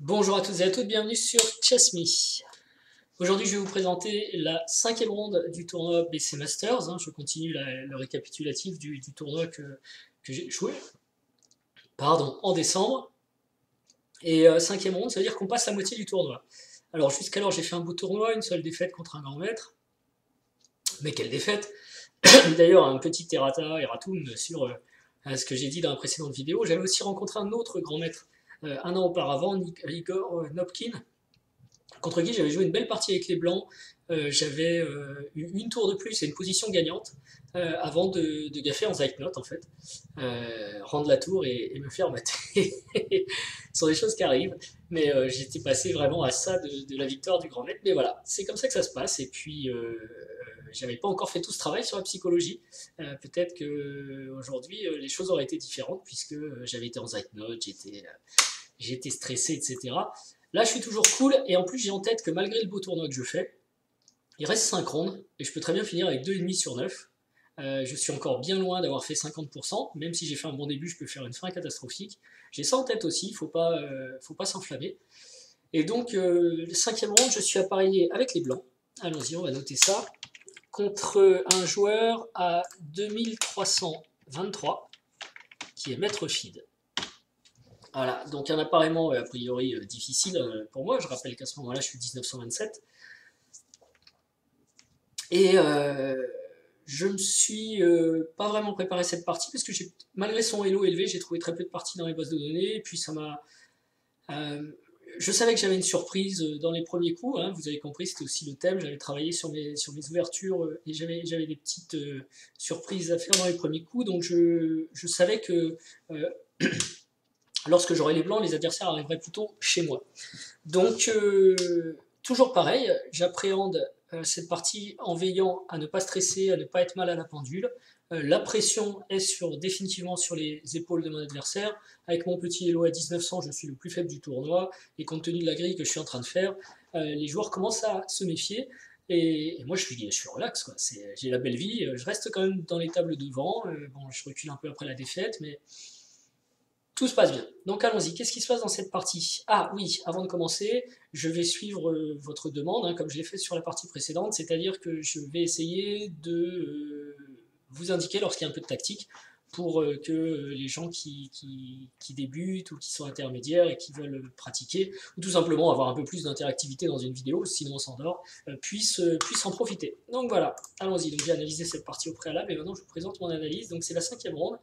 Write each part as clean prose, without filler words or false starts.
Bonjour à toutes et à toutes, bienvenue sur Chess.me. Aujourd'hui, je vais vous présenter la 5e ronde du tournoi BC Masters. Je continue le récapitulatif du tournoi que j'ai joué en décembre. Et 5e ronde, ça veut dire qu'on passe la moitié du tournoi. Alors jusqu'alors, j'ai fait un beau tournoi, une seule défaite contre un grand maître. Mais quelle défaite! D'ailleurs, un petit erratum sur ce que j'ai dit dans la précédente vidéo. J'avais aussi rencontré un autre grand maître un an auparavant, Igor Nopkin, contre qui j'avais joué une belle partie avec les blancs. J'avais eu une tour de plus et une position gagnante avant de gaffer en Zeitnot en fait. Rendre la tour et me faire mater. Ce sont des choses qui arrivent, mais j'étais passé vraiment à ça de la victoire du grand maître. Mais voilà, c'est comme ça que ça se passe. Et puis j'avais pas encore fait tout ce travail sur la psychologie. Peut-être que aujourd'hui les choses auraient été différentes puisque j'avais été en Zeitnot, j'étais stressé, etc. Là, je suis toujours cool, et en plus, j'ai en tête que malgré le beau tournoi que je fais, il reste 5 rondes, et je peux très bien finir avec 2,5 sur 9. Je suis encore bien loin d'avoir fait 50%, même si j'ai fait un bon début, je peux faire une fin catastrophique. J'ai ça en tête aussi, il ne faut pas s'enflammer. Et donc, 5e ronde, je suis appareillé avec les blancs. Allons-y, on va noter ça. Contre un joueur à 2323, qui est Maître Feed. Voilà, donc un appareillement a priori difficile pour moi. Je rappelle qu'à ce moment-là, je suis 1927. Et je me suis pas vraiment préparé cette partie parce que malgré son elo élevé, j'ai trouvé très peu de parties dans les bases de données. Et puis ça m'a. Je savais que j'avais une surprise dans les premiers coups. Vous avez compris, c'était aussi le thème. J'avais travaillé sur mes ouvertures et j'avais des petites surprises à faire dans les premiers coups. Donc je savais que lorsque j'aurai les blancs, les adversaires arriveraient plutôt chez moi. Donc, toujours pareil, j'appréhende cette partie en veillant à ne pas stresser, à ne pas être mal à la pendule. La pression est définitivement sur les épaules de mon adversaire. Avec mon petit elo à 1900, je suis le plus faible du tournoi. Et compte tenu de la grille que je suis en train de faire, les joueurs commencent à se méfier. Et moi, je suis relax, quoi. J'ai la belle vie. Je reste quand même dans les tables devant. Bon, je recule un peu après la défaite, mais tout se passe bien. Donc allons-y, qu'est-ce qui se passe dans cette partie? Ah oui, avant de commencer, je vais suivre votre demande, comme je l'ai fait sur la partie précédente, c'est-à-dire que je vais essayer de vous indiquer lorsqu'il y a un peu de tactique, pour que les gens qui débutent ou qui sont intermédiaires et qui veulent pratiquer, ou tout simplement avoir un peu plus d'interactivité dans une vidéo, sinon on s'endort, puissent en profiter. Donc voilà, allons-y, donc j'ai analysé cette partie au préalable, et maintenant je vous présente mon analyse. Donc c'est la 5e ronde.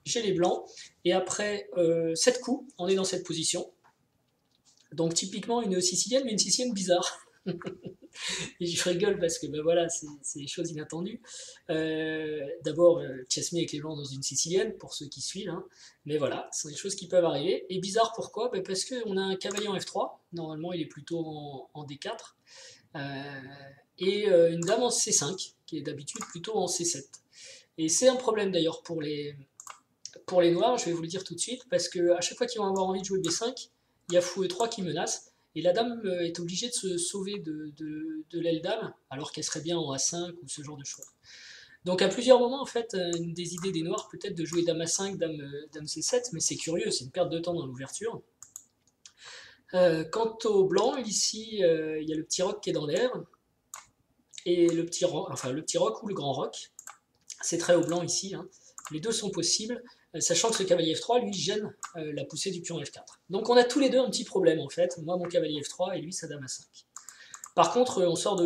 J'ai les blancs, et après 7 coups, on est dans cette position. Donc typiquement une sicilienne, mais une sicilienne bizarre. Et je rigole parce que voilà, c'est des choses inattendues. D'abord, Chess.me avec les blancs dans une sicilienne, pour ceux qui suivent, mais voilà, ce sont des choses qui peuvent arriver. Et bizarre pourquoi? Parce qu'on a un cavalier en F3, normalement il est plutôt en D4, et une dame en C5, qui est d'habitude plutôt en C7. Et c'est un problème d'ailleurs pour les noirs, je vais vous le dire tout de suite, parce qu'à chaque fois qu'ils vont avoir envie de jouer B5, il y a fou E3 qui menace, et la dame est obligée de se sauver de l'aile dame, alors qu'elle serait bien en A5 ou ce genre de choses. Donc à plusieurs moments, en fait, une des idées des noirs peut-être de jouer dame A5, dame C7, mais c'est curieux, c'est une perte de temps dans l'ouverture. Quant au blanc, ici, il y a le petit roc qui est dans l'air, et le petit roc ou le grand roc, c'est très haut blanc ici, les deux sont possibles, sachant que ce cavalier F3, lui, gêne la poussée du pion F4. Donc on a tous les deux un petit problème, en fait. Moi, mon cavalier F3, et lui, sa dame A5. Par contre, on sort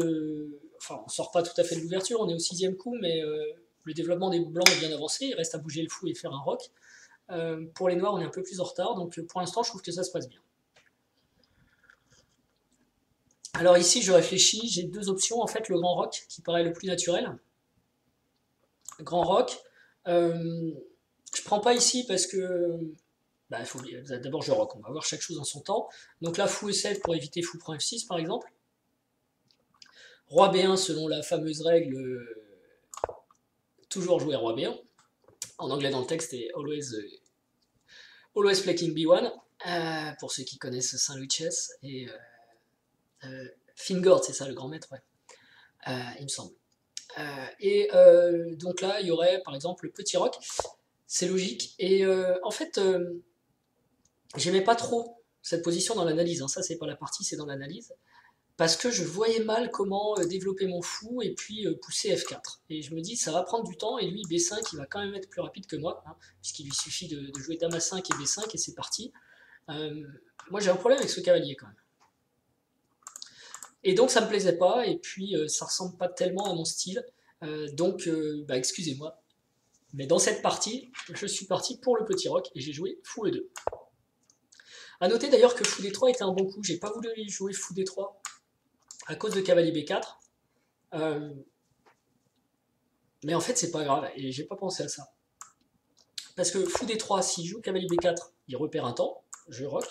pas tout à fait de l'ouverture, on est au 6e coup, mais le développement des blancs est bien avancé, il reste à bouger le fou et faire un roc. Pour les noirs, on est un peu plus en retard, donc pour l'instant, je trouve que ça se passe bien. Alors ici, je réfléchis, j'ai deux options, en fait, le grand roc, qui paraît le plus naturel. Grand roc, je prends pas ici parce que d'abord je rock, on va voir chaque chose en son temps. Donc là, fou E7 pour éviter fou prend F6 par exemple. Roi B1 selon la fameuse règle, toujours jouer roi B1. En anglais dans le texte, c'est always flanking B1, pour ceux qui connaissent Saint-Louis Chess. Et Fingord, c'est ça le grand maître, ouais. Il me semble. Donc là, il y aurait par exemple le petit roc. C'est logique. Et en fait, j'aimais pas trop cette position dans l'analyse, hein. Ça c'est pas la partie, c'est dans l'analyse, parce que je voyais mal comment développer mon fou et puis pousser F4. Et je me dis, ça va prendre du temps, et lui, B5, il va quand même être plus rapide que moi, hein, puisqu'il lui suffit de jouer Dame A5 et B5, et c'est parti. Moi j'ai un problème avec ce cavalier quand même. Et donc ça me plaisait pas, et puis ça ressemble pas tellement à mon style, donc excusez-moi. Mais dans cette partie, je suis parti pour le petit roc, et j'ai joué fou E2. A noter d'ailleurs que fou D3 était un bon coup, j'ai pas voulu jouer fou D3, à cause de cavalier B4. Mais en fait, c'est pas grave, et j'ai pas pensé à ça. Parce que fou D3, s'il joue cavalier B4, il repère un temps, je rock.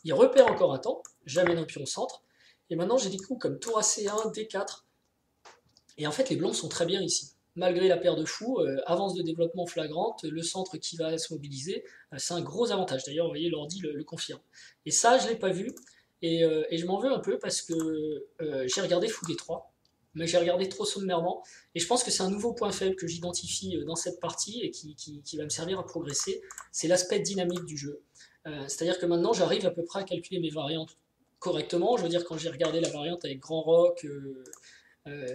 Il repère encore un temps, j'amène un pion au centre. Et maintenant, j'ai des coups comme tour à C1, D4. Et en fait, les blancs sont très bien ici. Malgré la paire de fous, avance de développement flagrante, le centre qui va se mobiliser, c'est un gros avantage. D'ailleurs, vous voyez, l'ordi le confirme. Et ça, je ne l'ai pas vu. Et je m'en veux un peu parce que j'ai regardé fou D3, mais j'ai regardé trop sommairement. Et je pense que c'est un nouveau point faible que j'identifie dans cette partie et qui va me servir à progresser. C'est l'aspect dynamique du jeu. C'est-à-dire que maintenant, j'arrive à peu près à calculer mes variantes correctement. Je veux dire, quand j'ai regardé la variante avec grand roc,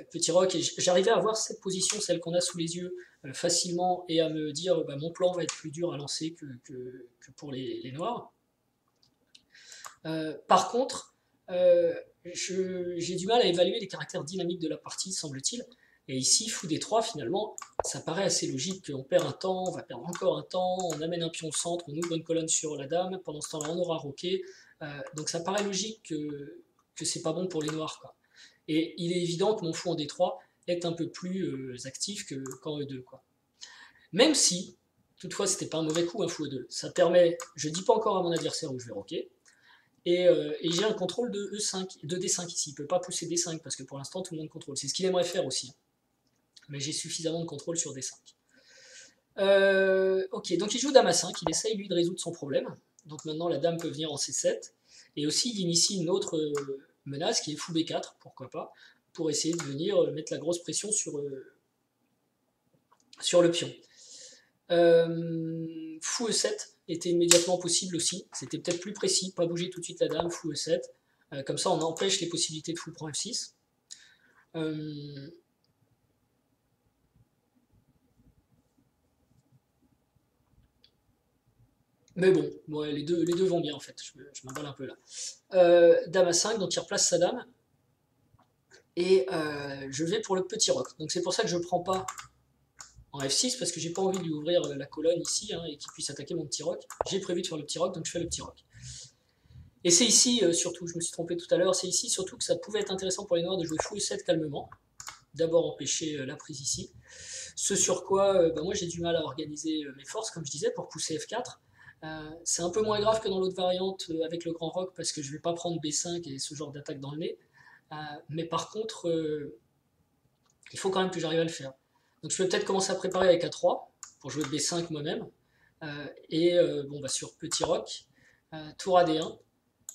petit roc, et j'arrivais à voir cette position, celle qu'on a sous les yeux, facilement, et à me dire mon plan va être plus dur à lancer que pour les noirs. Par contre, j'ai du mal à évaluer les caractères dynamiques de la partie, semble-t-il. Et ici, fou D3, finalement, ça paraît assez logique. On perd un temps, on va perdre encore un temps, on amène un pion au centre, on ouvre une colonne sur la dame, pendant ce temps-là, on aura roqué. Donc ça paraît logique que c'est pas bon pour les noirs, quoi. Et il est évident que mon fou en D3 est un peu plus actif qu'en E2, quoi. Même si, toutefois, c'était pas un mauvais coup, un fou E2. Ça permet, je dis pas encore à mon adversaire où je vais roquer, et j'ai un contrôle de E5, de D5 ici. Il peut pas pousser D5 parce que pour l'instant tout le monde contrôle. C'est ce qu'il aimerait faire aussi. Mais j'ai suffisamment de contrôle sur D5. Ok, donc il joue Dame A5, il essaye lui de résoudre son problème. Donc maintenant la dame peut venir en C7. Et aussi il initie une autre menace qui est fou B4, pourquoi pas, pour essayer de venir mettre la grosse pression sur le pion. Fou E7 était immédiatement possible aussi, c'était peut-être plus précis, pas bouger tout de suite la dame, fou E7, comme ça on empêche les possibilités de fou prend F6. Mais bon, ouais, les deux vont bien en fait, je m'emballe un peu là. Dame à 5, donc il replace sa dame, et je vais pour le petit roc. Donc c'est pour ça que je ne prends pas en F6, parce que j'ai pas envie de lui ouvrir la colonne ici, hein, et qu'il puisse attaquer mon petit roc. J'ai prévu de faire le petit roc, donc je fais le petit roc. Et c'est ici, surtout, je me suis trompé tout à l'heure, c'est ici surtout que ça pouvait être intéressant pour les noirs de jouer fou E7 calmement. D'abord empêcher la prise ici. Ce sur quoi moi j'ai du mal à organiser mes forces, comme je disais, pour pousser F4. C'est un peu moins grave que dans l'autre variante avec le grand roc, parce que je ne vais pas prendre B5 et ce genre d'attaque dans le nez. Mais par contre, il faut quand même que j'arrive à le faire. Donc je vais peut-être commencer à préparer avec A3 pour jouer B5 moi-même. Sur petit roc, tour à D1,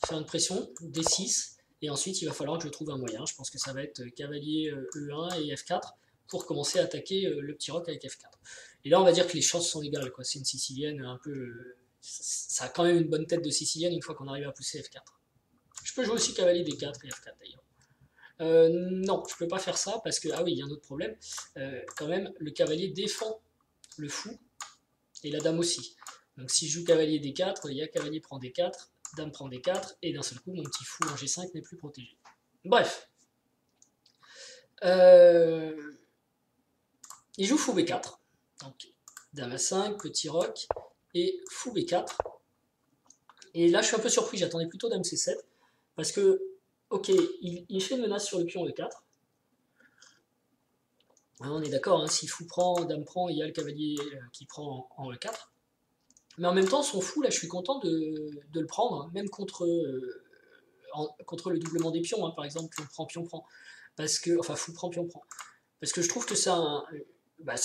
faire une pression, D6, et ensuite il va falloir que je trouve un moyen. Je pense que ça va être cavalier E1 et F4 pour commencer à attaquer le petit roc avec F4. Et là on va dire que les chances sont égales, quoi. C'est une sicilienne un peu... ça a quand même une bonne tête de sicilienne une fois qu'on arrive à pousser F4. Je peux jouer aussi cavalier D4 et F4 d'ailleurs. Non, je peux pas faire ça parce que, ah oui, il y a un autre problème. Quand même, le cavalier défend le fou et la dame aussi. Donc si je joue cavalier D4, il y a cavalier prend D4, dame prend D4, et d'un seul coup, mon petit fou en G5 n'est plus protégé. Bref. Il joue fou B4. Donc, dame A5, petit roc, et fou B4. Et là, je suis un peu surpris, j'attendais plutôt dame C7, parce que, ok, il fait une menace sur le pion E4. On est d'accord, hein, si fou prend, dame prend, il y a le cavalier qui prend en E4. Mais en même temps, son fou, là, je suis content de le prendre, hein, même contre le doublement des pions, hein, par exemple, pion prend. Parce que, enfin, fou prend, pion prend. Parce que je trouve que ça.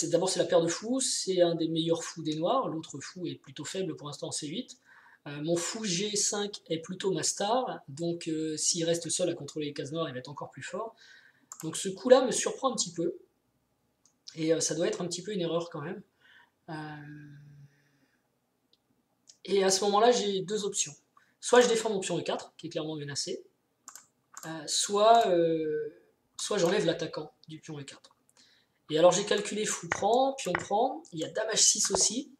D'abord, c'est la paire de fous, c'est un des meilleurs fous des noirs. L'autre fou est plutôt faible pour l'instant en C8. Mon fou G5 est plutôt ma star, donc s'il reste seul à contrôler les cases noires, il va être encore plus fort. Donc ce coup-là me surprend un petit peu. Et ça doit être un petit peu une erreur quand même. Et à ce moment-là, j'ai deux options. soit je défends mon pion E4, qui est clairement menacé, soit j'enlève l'attaquant du pion E4. Et alors j'ai calculé fou prend, pion prend, il y a dame H6 aussi,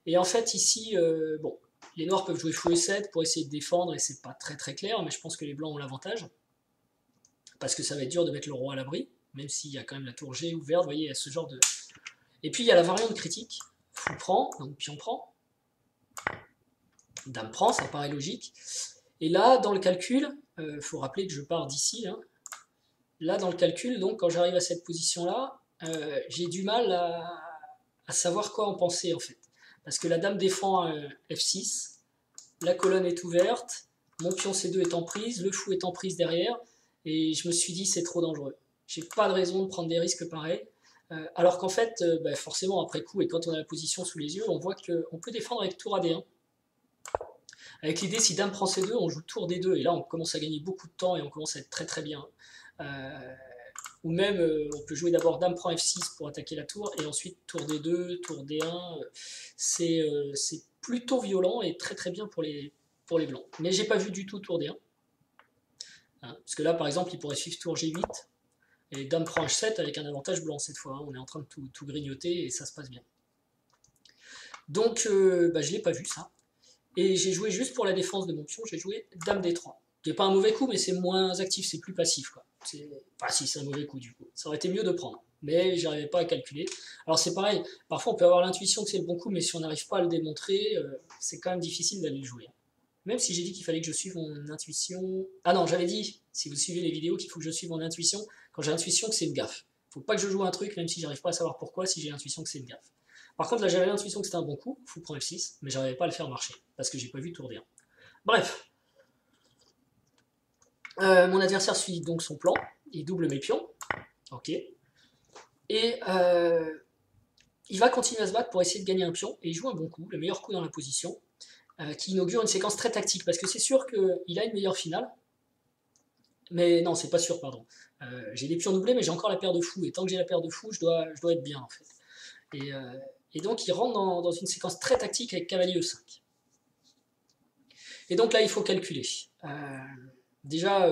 et en fait ici, bon, les noirs peuvent jouer fou E7 pour essayer de défendre, et c'est pas très très clair, mais je pense que les blancs ont l'avantage, parce que ça va être dur de mettre le roi à l'abri, même s'il y a quand même la tour G ouverte, vous voyez, il y a ce genre de... Et puis il y a la variante critique, fou prend, donc pion prend, dame prend, ça paraît logique, et là, dans le calcul, faut rappeler que je pars d'ici, hein. Là, dans le calcul, donc quand j'arrive à cette position-là, j'ai du mal à savoir quoi en penser, en fait. Parce que la dame défend F6, la colonne est ouverte, mon pion C2 est en prise, le fou est en prise derrière, et je me suis dit c'est trop dangereux. J'ai pas de raison de prendre des risques pareils. Alors qu'en fait, forcément, après coup, et quand on a la position sous les yeux, on voit qu'on peut défendre avec tour AD1. Avec l'idée, si dame prend C2, on joue tour D2, et là, on commence à gagner beaucoup de temps, et on commence à être très très bien. Ou même, on peut jouer d'abord dame prend F6 pour attaquer la tour, et ensuite tour D2, tour D1. C'est plutôt violent, et très très bien pour les blancs. Mais j'ai pas vu du tout tour D1. Hein, parce que là, par exemple, il pourrait suivre tour G8, et dame prend H7 avec un avantage blanc cette fois. Hein. On est en train de tout grignoter, et ça se passe bien. Donc, je l'ai pas vu, ça. Et j'ai joué juste pour la défense de mon pion, j'ai joué dame D3. Qui n'est pas un mauvais coup, mais c'est moins actif, c'est plus passif, quoi. Enfin, si, c'est un mauvais coup, du coup. Ça aurait été mieux de prendre. Mais j'arrivais pas à calculer. Alors, c'est pareil, parfois on peut avoir l'intuition que c'est le bon coup, mais si on n'arrive pas à le démontrer, c'est quand même difficile d'aller le jouer. Même si j'ai dit qu'il fallait que je suive mon intuition... Ah non, j'avais dit, si vous suivez les vidéos, qu'il faut que je suive mon intuition quand j'ai l'intuition que c'est une gaffe. Faut pas que je joue un truc, même si j'arrive pas à savoir pourquoi, si j'ai l'intuition que c'est une gaffe. Par contre, là, j'avais l'intuition que c'était un bon coup, fou prend F6, mais j'arrivais pas à le faire marcher, parce que j'ai pas vu tour D1. Bref. Mon adversaire suit donc son plan, il double mes pions, ok, et il va continuer à se battre pour essayer de gagner un pion, et il joue un bon coup, le meilleur coup dans la position, qui inaugure une séquence très tactique, parce que c'est sûr qu'il a une meilleure finale, mais non, c'est pas sûr, pardon. J'ai des pions doublés, mais j'ai encore la paire de fous, et tant que j'ai la paire de fous, je dois être bien, en fait. Et donc il rentre dans une séquence très tactique avec cavalier E5. Et donc là, il faut calculer. Déjà,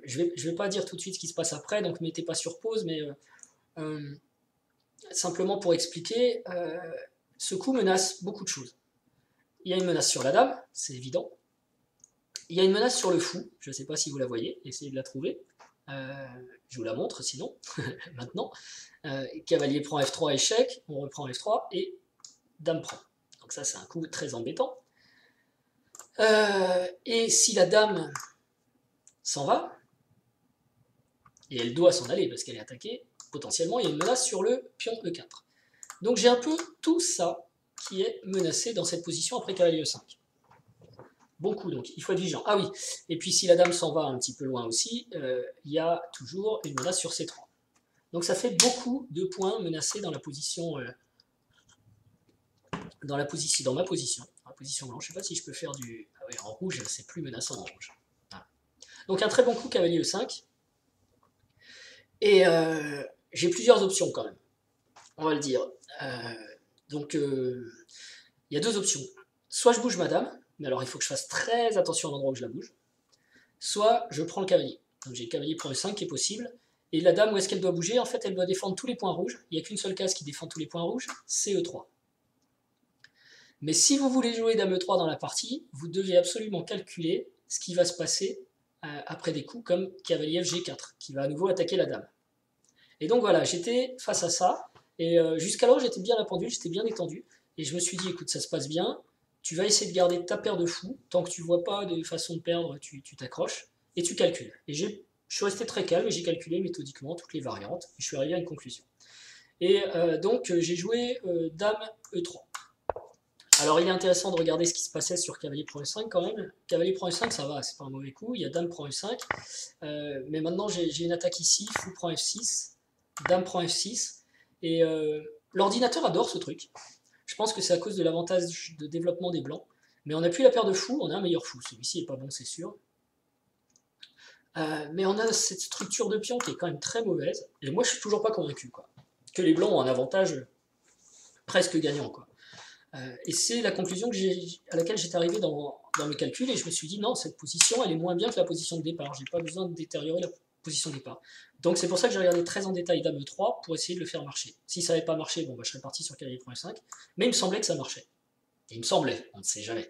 je vais pas dire tout de suite ce qui se passe après, donc mettez pas sur pause, mais simplement pour expliquer, ce coup menace beaucoup de choses. Il y a une menace sur la dame, c'est évident. Il y a une menace sur le fou, je ne sais pas si vous la voyez, essayez de la trouver. Je vous la montre sinon, maintenant. Cavalier prend F3, échec, on reprend F3, et dame prend. Donc ça, c'est un coup très embêtant. Et si la dame s'en va, et elle doit s'en aller parce qu'elle est attaquée, potentiellement il y a une menace sur le pion E4. Donc j'ai un peu tout ça qui est menacé dans cette position après cavalier E5. Bon coup, donc il faut être vigilant. Ah oui, et puis si la dame s'en va un petit peu loin aussi, il y a toujours une menace sur C3. Donc ça fait beaucoup de points menacés dans la position, dans ma position blanche. Je ne sais pas si je peux faire du... Ah oui, en rouge, c'est plus menaçant en rouge. Voilà. Donc un très bon coup, cavalier E5. Et j'ai plusieurs options quand même, on va le dire. Donc il y a deux options. Soit je bouge ma dame, mais alors il faut que je fasse très attention à l'endroit où je la bouge. Soit je prends le cavalier. Donc j'ai le cavalier prend E5 qui est possible. Et la dame, où est-ce qu'elle doit bouger? En fait, elle doit défendre tous les points rouges. Il n'y a qu'une seule case qui défend tous les points rouges, c'est E3. Mais si vous voulez jouer dame E3 dans la partie, vous devez absolument calculer ce qui va se passer après des coups comme cavalier G4, qui va à nouveau attaquer la dame. Et donc voilà, j'étais face à ça, et jusqu'alors j'étais bien à la pendule, j'étais bien détendu, et je me suis dit, écoute, ça se passe bien, tu vas essayer de garder ta paire de fous, tant que tu vois pas de façon de perdre, tu t'accroches, et tu calcules. Et je suis resté très calme, et j'ai calculé méthodiquement toutes les variantes, et je suis arrivé à une conclusion. Et donc j'ai joué dame E3. Alors il est intéressant de regarder ce qui se passait sur cavalier prend E5 quand même. Cavalier prend E5, ça va, c'est pas un mauvais coup, il y a dame prend E5, mais maintenant j'ai une attaque ici, fou prend F6, dame prend F6, et l'ordinateur adore ce truc. Je pense que c'est à cause de l'avantage de développement des blancs, mais on n'a plus la paire de fous, on a un meilleur fou, celui-ci est pas bon c'est sûr. Mais on a cette structure de pion qui est quand même très mauvaise, et moi je suis toujours pas convaincu, quoi. Que les blancs ont un avantage presque gagnant, quoi. Et c'est la conclusion à laquelle j'étais arrivé dans le calcul, et je me suis dit non, cette position elle est moins bien que la position de départ, j'ai pas besoin de détériorer la position de départ. Donc c'est pour ça que j'ai regardé très en détail Dame E3 pour essayer de le faire marcher. Si ça n'avait pas marché, bon, bah, je serais parti sur cavalier prend F5, mais il me semblait que ça marchait. Et il me semblait, on ne sait jamais.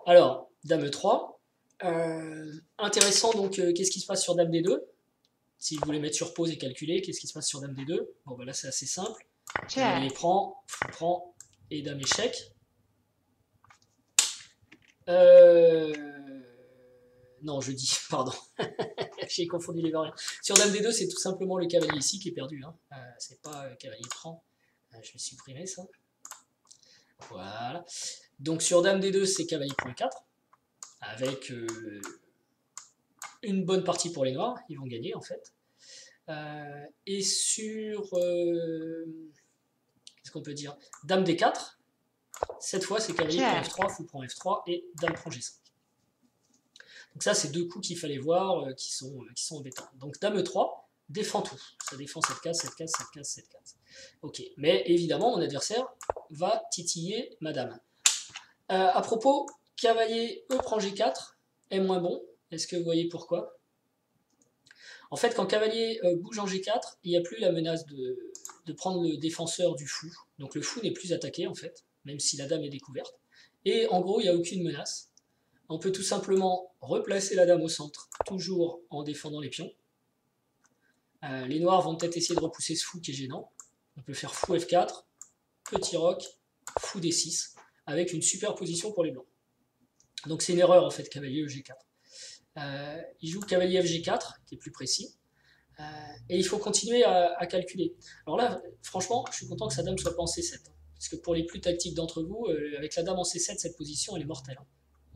Alors, Dame E3, intéressant donc, qu'est-ce qui se passe sur Dame D2? Si vous voulez mettre sur pause et calculer, qu'est-ce qui se passe sur Dame D2? Bon, bah là c'est assez simple. Cavalier prend, fou prend, et Dame échec. Non, je dis, pardon, j'ai confondu les variantes. Sur Dame D2, c'est tout simplement le cavalier ici qui est perdu. Hein. C'est pas cavalier prend. Je vais supprimer ça. Voilà. Donc sur Dame D2, c'est cavalier prend 4, avec une bonne partie pour les noirs. Ils vont gagner en fait. Et sur... qu'est-ce qu'on peut dire? Dame D4. Cette fois, c'est cavalier prend F3, fou prend F3 et Dame prend G5. Donc ça, c'est deux coups qu'il fallait voir qui sont embêtants. Donc Dame E3 défend tout. Ça défend cette case, cette case, cette case, cette case. Ok, mais évidemment, mon adversaire va titiller ma dame. À propos, cavalier E prend G4 est moins bon. Est-ce que vous voyez pourquoi? En fait, quand cavalier bouge en G4, il n'y a plus la menace de prendre le défenseur du fou. Donc le fou n'est plus attaqué, en fait, même si la dame est découverte. Et en gros, il n'y a aucune menace. On peut tout simplement replacer la dame au centre, toujours en défendant les pions. Les noirs vont peut-être essayer de repousser ce fou qui est gênant. On peut faire fou F4, petit roc, fou D6, avec une super position pour les blancs. Donc c'est une erreur en fait, cavalier G4. Il joue cavalier FG4, qui est plus précis. Et il faut continuer à calculer. Alors là, franchement, je suis content que sa dame soit pas en C7. Parce que pour les plus tactiques d'entre vous, avec la dame en C7, cette position, elle est mortelle. Hein.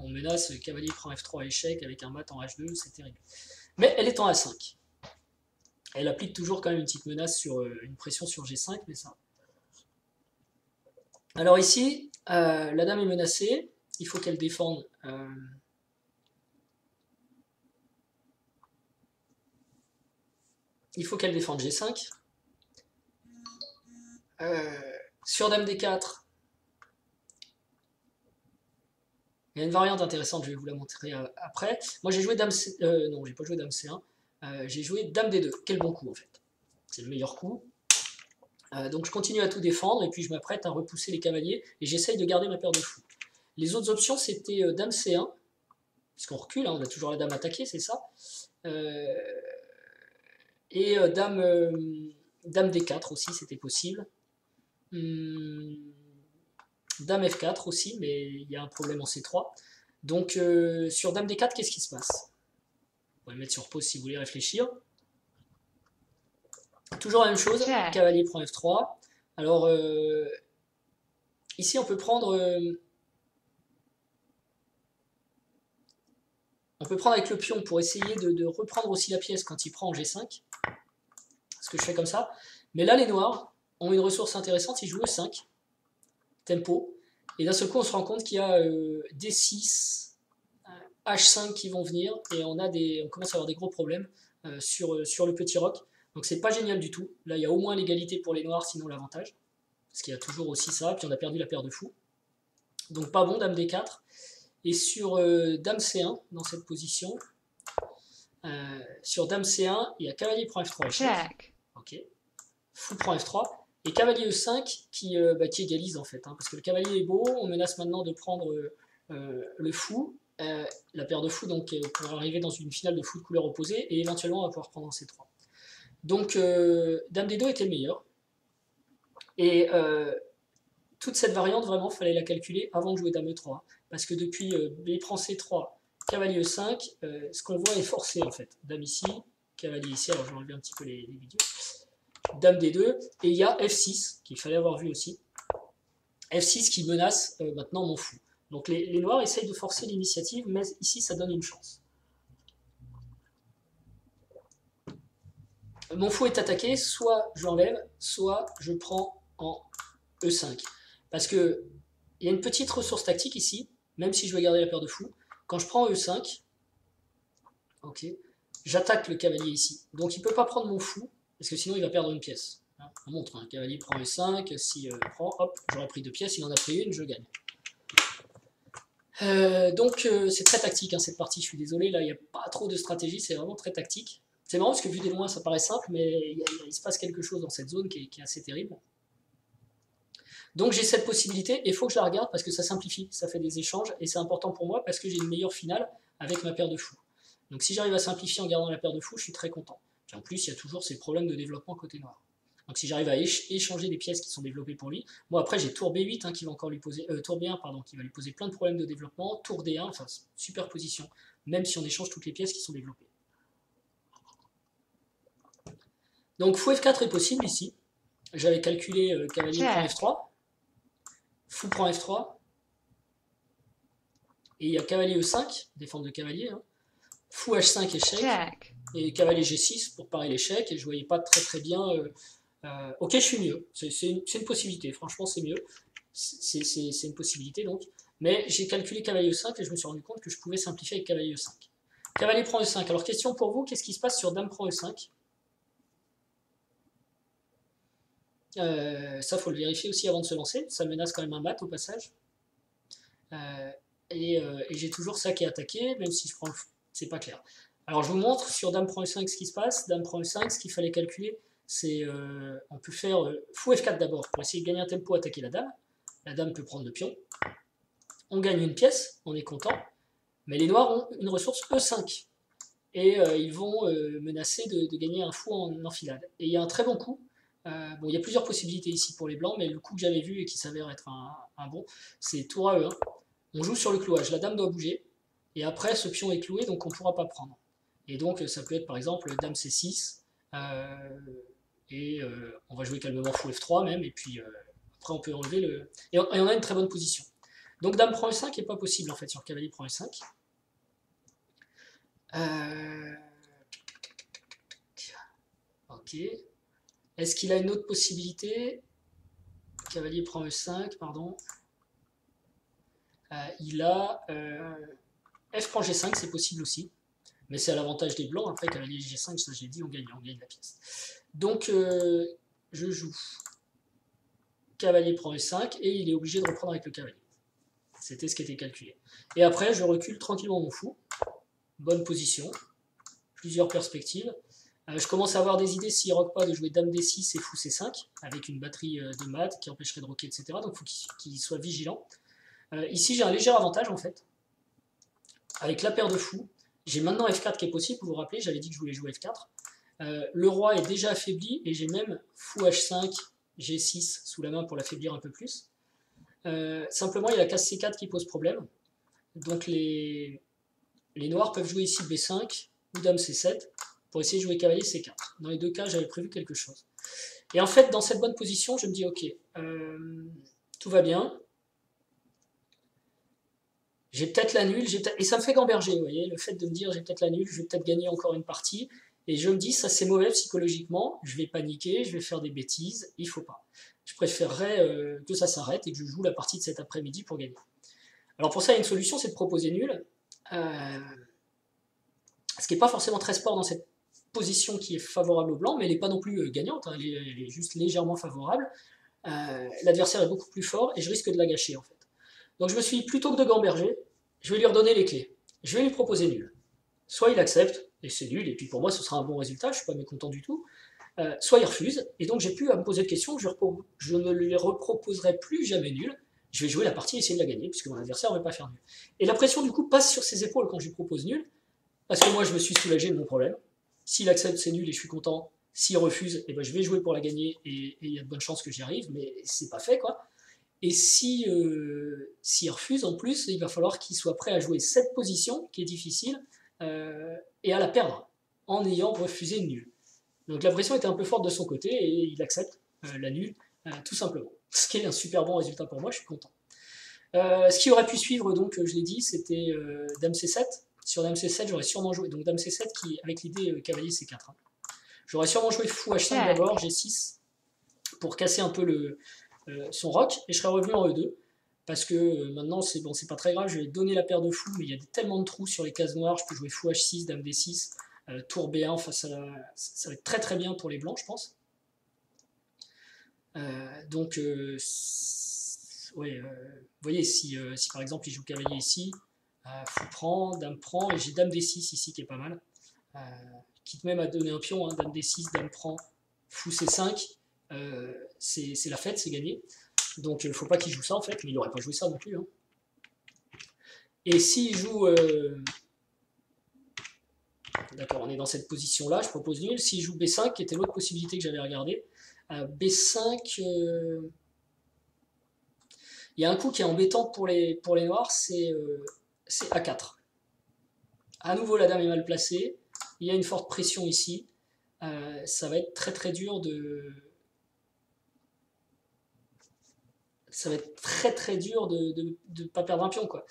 On menace cavalier prend F3 échec avec un mat en H2, c'est terrible. Mais elle est en A5. Elle applique toujours quand même une petite menace sur une pression sur G5, mais ça. Alors ici, la dame est menacée. Il faut qu'elle défende. Il faut qu'elle défende G5. Sur dame D4, il y a une variante intéressante, je vais vous la montrer après. Moi j'ai joué dame C... non, j'ai pas joué dame C1. J'ai joué dame D2. Quel bon coup en fait. C'est le meilleur coup. Donc je continue à tout défendre et puis je m'apprête à repousser les cavaliers et j'essaye de garder ma paire de fous. Les autres options c'était dame C1, puisqu'on recule, hein, on a toujours la dame attaquée, c'est ça. Et dame D4 aussi, c'était possible. Dame F4 aussi, mais il y a un problème en C3. Donc sur dame D4, qu'est-ce qui se passe? Vous pouvez le mettre sur pause si vous voulez réfléchir. Toujours la même chose, cavalier prend F3. Alors ici on peut prendre avec le pion pour essayer de reprendre aussi la pièce quand il prend en G5. Ce que je fais comme ça. Mais là les noirs ont une ressource intéressante, ils jouent E5, tempo. Et d'un seul coup on se rend compte qu'il y a D6, H5 qui vont venir et on commence à avoir des gros problèmes sur le petit roc. Donc c'est pas génial du tout. Là il y a au moins l'égalité pour les noirs, sinon l'avantage. Parce qu'il y a toujours aussi ça, puis on a perdu la paire de fous. Donc pas bon, dame D4. Et sur dame C1, dans cette position, sur dame C1, il y a cavalier prend F3 échec. Ok. Fou prend F3. Et cavalier E5 qui égalise en fait. Hein, parce que le cavalier est beau, on menace maintenant de prendre le fou. La paire de fous donc, pour arriver dans une finale de fou de couleur opposée. Et éventuellement on va pouvoir prendre en C3. Donc dame D2 était le meilleur. Et toute cette variante, vraiment, il fallait la calculer avant de jouer dame E3. Parce que depuis B prend C3, cavalier E5, ce qu'on voit est forcé en fait. Dame ici, cavalier ici, alors je vais enlever un petit peu les vidéos. Dame D2, et il y a F6, qu'il fallait avoir vu aussi. F6 qui menace maintenant mon fou. Donc les noirs essayent de forcer l'initiative, mais ici ça donne une chance. Mon fou est attaqué, soit je l'enlève, soit je prends en E5. Parce que il y a une petite ressource tactique ici, même si je vais garder la paire de fous. Quand je prends E5, ok, j'attaque le cavalier ici. Donc il ne peut pas prendre mon fou, parce que sinon il va perdre une pièce. Hein, on montre, hein, cavalier prend E5, si prend, hop, j'aurais pris 2 pièces, il en a pris une, je gagne. Donc c'est très tactique hein, cette partie, je suis désolé, là il n'y a pas trop de stratégie, c'est vraiment très tactique. C'est marrant parce que vu des loin ça paraît simple, mais il se passe quelque chose dans cette zone qui est assez terrible. Donc j'ai cette possibilité et il faut que je la regarde parce que ça simplifie, ça fait des échanges et c'est important pour moi parce que j'ai une meilleure finale avec ma paire de fous. Donc si j'arrive à simplifier en gardant la paire de fous, je suis très content. Puis en plus il y a toujours ces problèmes de développement côté noir. Donc si j'arrive à échanger des pièces qui sont développées pour lui, bon après j'ai tour B8 hein, qui va encore lui poser, tour B1 pardon, qui va lui poser plein de problèmes de développement, tour D1, enfin superposition, même si on échange toutes les pièces qui sont développées. Donc fou F4 est possible ici. J'avais calculé cavalier prend F3, fou prend F3, et il y a cavalier E5, défense de cavalier, hein. Fou H5 échec, et cavalier G6 pour parer l'échec, et je voyais pas très bien. Ok, je suis mieux, c'est une possibilité, franchement c'est mieux, c'est une possibilité donc. Mais j'ai calculé cavalier E5 et je me suis rendu compte que je pouvais simplifier avec cavalier E5. Cavalier prend E5, alors question pour vous, qu'est-ce qui se passe sur dame prend E5 ? Ça faut le vérifier aussi avant de se lancer, ça menace quand même un mat au passage. Et j'ai toujours ça qui est attaqué, même si je prends le... c'est pas clair. Alors je vous montre sur dame prend E5 ce qui se passe. Dame prend E5, ce qu'il fallait calculer, c'est on peut faire fou F4 d'abord pour essayer de gagner un tempo, attaquer la dame. La dame peut prendre le pion. On gagne une pièce, on est content. Mais les noirs ont une ressource E5. Et ils vont menacer de gagner un fou en enfilade. Et il y a un très bon coup. Bon, il y a plusieurs possibilités ici pour les blancs, mais le coup que j'avais vu et qui s'avère être un bon, c'est tour à E1. On joue sur le clouage, la dame doit bouger, et après ce pion est cloué, donc on ne pourra pas prendre. Et donc ça peut être par exemple dame C6, et on va jouer calmement fou F3 même, et puis après on peut enlever le... Et on a une très bonne position. Donc dame prend E5 n'est pas possible en fait sur cavalier prend E5. Ok. Est-ce qu'il a une autre possibilité? Cavalier prend E5, pardon. Il a F prend G5, c'est possible aussi. Mais c'est à l'avantage des blancs. Après, cavalier G5, ça j'ai dit, on gagne la pièce. Donc, je joue. Cavalier prend E5 et il est obligé de reprendre avec le cavalier. C'était ce qui était calculé. Et après, je recule tranquillement mon fou. Bonne position. Plusieurs perspectives. Je commence à avoir des idées, s'il ne roque pas, de jouer dame D6 et fou C5, avec une batterie de mat qui empêcherait de roquer, etc. Donc il faut qu'il soit vigilant. Ici, j'ai un léger avantage, en fait. Avec la paire de fous, j'ai maintenant F4 qui est possible, vous vous rappelez, j'avais dit que je voulais jouer F4. Le roi est déjà affaibli, et j'ai même fou H5, G6 sous la main pour l'affaiblir un peu plus. Simplement, il y a la case C4 qui pose problème. Donc les noirs peuvent jouer ici B5 ou dame C7 pour essayer de jouer cavalier C4. Dans les deux cas, j'avais prévu quelque chose. Et en fait, dans cette bonne position, je me dis, ok, tout va bien. J'ai peut-être la nulle, et ça me fait gamberger, vous voyez, le fait de me dire j'ai peut-être la nulle, je vais peut-être gagner encore une partie, et je me dis ça c'est mauvais psychologiquement, je vais paniquer, je vais faire des bêtises, il faut pas. Je préférerais que ça s'arrête et que je joue la partie de cet après-midi pour gagner. Alors pour ça, il y a une solution, c'est de proposer nul, ce qui n'est pas forcément très sport dans cette position qui est favorable au blanc, mais elle n'est pas non plus gagnante, hein, elle est juste légèrement favorable. L'adversaire est beaucoup plus fort et je risque de la gâcher en fait. Donc je me suis dit, plutôt que de gamberger, je vais lui redonner les clés. Je vais lui proposer nul. Soit il accepte, et c'est nul, et puis pour moi ce sera un bon résultat, je ne suis pas mécontent du tout. Soit il refuse, et donc j'ai plus à me poser de questions, je ne lui reproposerai plus jamais nul, je vais jouer la partie et essayer de la gagner, puisque mon adversaire ne va pas faire nul. Et la pression du coup passe sur ses épaules quand je lui propose nul, parce que moi je me suis soulagé de mon problème. S'il accepte, c'est nul et je suis content. S'il refuse, eh ben, je vais jouer pour la gagner, et il y a de bonnes chances que j'y arrive, mais c'est pas fait quoi. Et s'il refuse, en plus, il va falloir qu'il soit prêt à jouer cette position, qui est difficile, et à la perdre, en ayant refusé une nulle. Donc la pression était un peu forte de son côté, et il accepte la nulle, tout simplement. Ce qui est un super bon résultat pour moi, je suis content. Ce qui aurait pu suivre, donc, je l'ai dit, c'était dame C7. Sur dame C7, j'aurais sûrement joué, donc dame C7, qui, avec l'idée cavalier C4. Hein. J'aurais sûrement joué fou H5 d'abord, G6, pour casser un peu son roc, et je serais revenu en E2, parce que maintenant c'est bon, c'est pas très grave, je vais donner la paire de fous, mais il y a tellement de trous sur les cases noires, je peux jouer fou H6, dame D6, tour B1, enfin ça va être très très bien pour les blancs, je pense. Ouais, vous voyez, si par exemple il joue cavalier ici, fou prend, et j'ai dame D6 ici qui est pas mal. Euh, Quitte même à donner un pion, hein, dame D6, dame prend, fou C5, c'est la fête, c'est gagné. Donc il ne faut pas qu'il joue ça en fait, mais il n'aurait pas joué ça non plus. Hein. Et s'il joue... D'accord, on est dans cette position-là, je propose nul. S'il joue B5, qui était l'autre possibilité que j'avais regardée, B5, il y a un coup qui est embêtant pour les noirs, c'est A4. À nouveau, la dame est mal placée, il y a une forte pression ici, ça va être très très dur de... Ça va être très très dur de ne pas perdre un pion, quoi.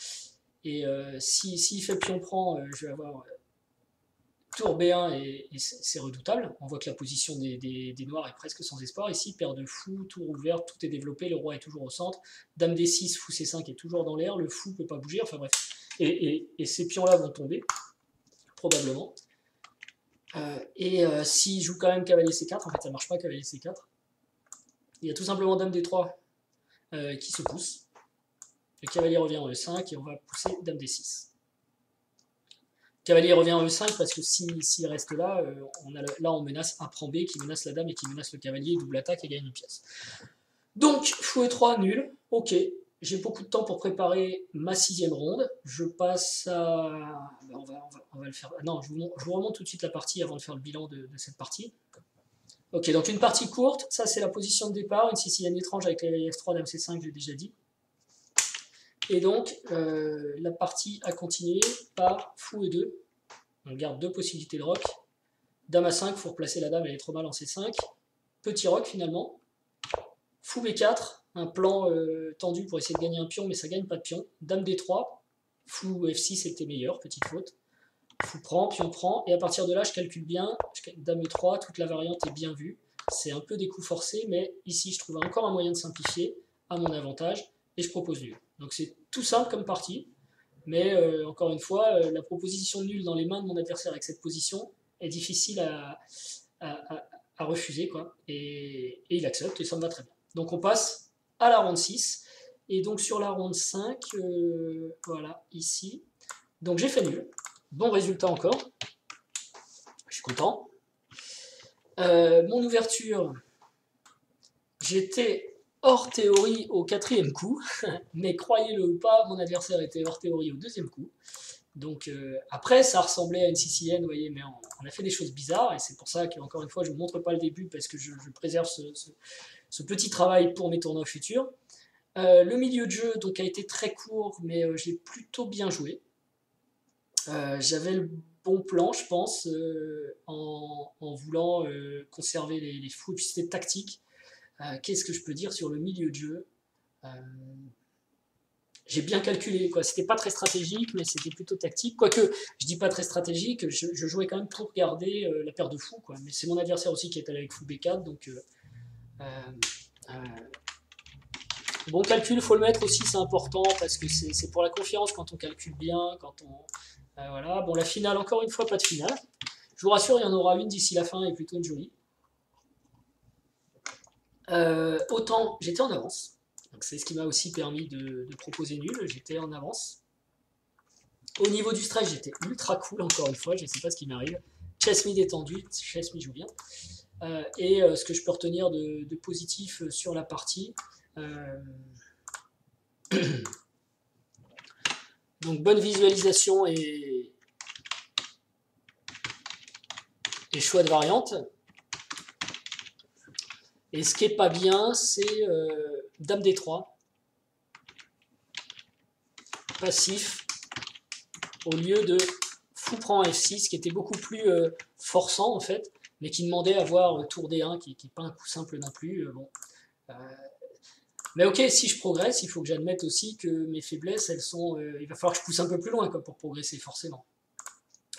Et s'il fait pion prend, je vais avoir tour B1 et c'est redoutable. On voit que la position des noirs est presque sans espoir. Ici, paire de fou, tour ouvert, tout est développé, le roi est toujours au centre. Dame D6, fou C5 est toujours dans l'air, le fou ne peut pas bouger, enfin bref. Et ces pions-là vont tomber, probablement. S'il joue quand même cavalier C4, en fait ça ne marche pas cavalier C4. Il y a tout simplement dame D3 qui se pousse. Le cavalier revient en E5 et on va pousser dame D6. Cavalier revient en E5 parce que s'il reste là, on menace A prend B qui menace la dame et qui menace le cavalier, double attaque et gagne une pièce. Donc, fou E3, nul. Ok, j'ai beaucoup de temps pour préparer ma 6e ronde. Je passe à... On va le faire... Non, je vous remonte tout de suite la partie avant de faire le bilan de cette partie. Ok, donc une partie courte, ça c'est la position de départ, une sicilienne étrange avec cavalier F3, dame C5, j'ai déjà dit. Et donc, la partie a continué par fou E2. On garde deux possibilités de rock. Dame A5, il faut replacer la dame, elle est trop mal en C5. Petit rock finalement. Fou B4, un plan tendu pour essayer de gagner un pion, mais ça gagne pas de pion. Dame D3, fou F6 était meilleur, petite faute. Fou prend, pion prend, et à partir de là, je calcule bien. Dame E3, toute la variante est bien vue. C'est un peu des coups forcés, mais ici, je trouve encore un moyen de simplifier à mon avantage, et je propose nul. Donc c'est tout simple comme partie, mais encore une fois, la proposition nulle dans les mains de mon adversaire avec cette position est difficile à refuser, quoi. Et il accepte, et ça me va très bien. Donc on passe à la ronde 6, et donc sur la ronde 5, voilà, ici, donc j'ai fait nul. Bon résultat encore, je suis content. Mon ouverture, j'étais hors théorie au 4e coup, mais croyez-le ou pas, mon adversaire était hors théorie au 2e coup. Donc après, ça ressemblait à une sicilienne, vous voyez, mais on a fait des choses bizarres, et c'est pour ça qu'encore une fois, je ne vous montre pas le début, parce que je préserve ce petit travail pour mes tournois futurs. Le milieu de jeu donc, a été très court, mais j'ai plutôt bien joué. J'avais le bon plan, je pense, en voulant conserver les fous, et puis c'était tactique. Qu'est-ce que je peux dire sur le milieu de jeu? J'ai bien calculé, quoi. C'était pas très stratégique, mais c'était plutôt tactique. Quoique, je dis pas très stratégique, je jouais quand même pour garder la paire de fous, quoi. Mais c'est mon adversaire aussi qui est allé avec fou B4, donc bon calcul, faut le mettre aussi, c'est important, parce que c'est pour la confiance quand on calcule bien, quand on... voilà. Bon, la finale, encore une fois, pas de finale. Je vous rassure, il y en aura une d'ici la fin, et plutôt une jolie. Autant, j'étais en avance. Donc c'est ce qui m'a aussi permis de proposer nul, j'étais en avance. Au niveau du stress, j'étais ultra cool, encore une fois, je ne sais pas ce qui m'arrive. Chess-me détendu, Chess-me joue bien. Ce que je peux retenir de positif sur la partie. Donc bonne visualisation et choix de variante. Et ce qui est pas bien, c'est Dame D3. Passif. Au lieu de fou prend F6, qui était beaucoup plus forçant en fait, mais qui demandait à avoir tour D1, qui n'est pas un coup simple non plus. Bon. Mais ok, si je progresse, il faut que j'admette aussi que mes faiblesses, elles sont... il va falloir que je pousse un peu plus loin, quoi, pour progresser, forcément.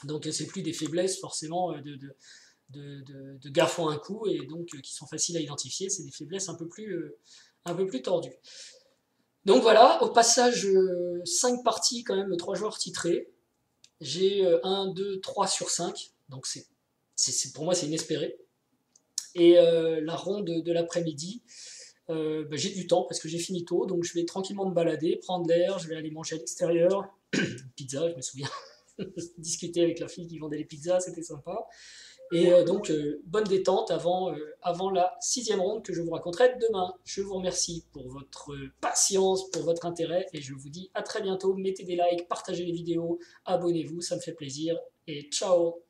Donc c'est plus des faiblesses, forcément, de gaffe en un coup, et donc qui sont faciles à identifier, c'est des faiblesses un peu plus tordues. Donc voilà, au passage, 5 parties quand même, 3 joueurs titrés. J'ai 1, 2, 3 sur 5, donc pour moi c'est inespéré. Et la ronde de l'après-midi, j'ai du temps parce que j'ai fini tôt, donc je vais tranquillement me balader, prendre l'air, je vais aller manger à l'extérieur. Pizza, je me souviens. Discuter avec la fille qui vendait les pizzas, c'était sympa. Et donc, bonne détente avant la 6e ronde que je vous raconterai demain. Je vous remercie pour votre patience, pour votre intérêt, et je vous dis à très bientôt. Mettez des likes, partagez les vidéos, abonnez-vous, ça me fait plaisir, et ciao!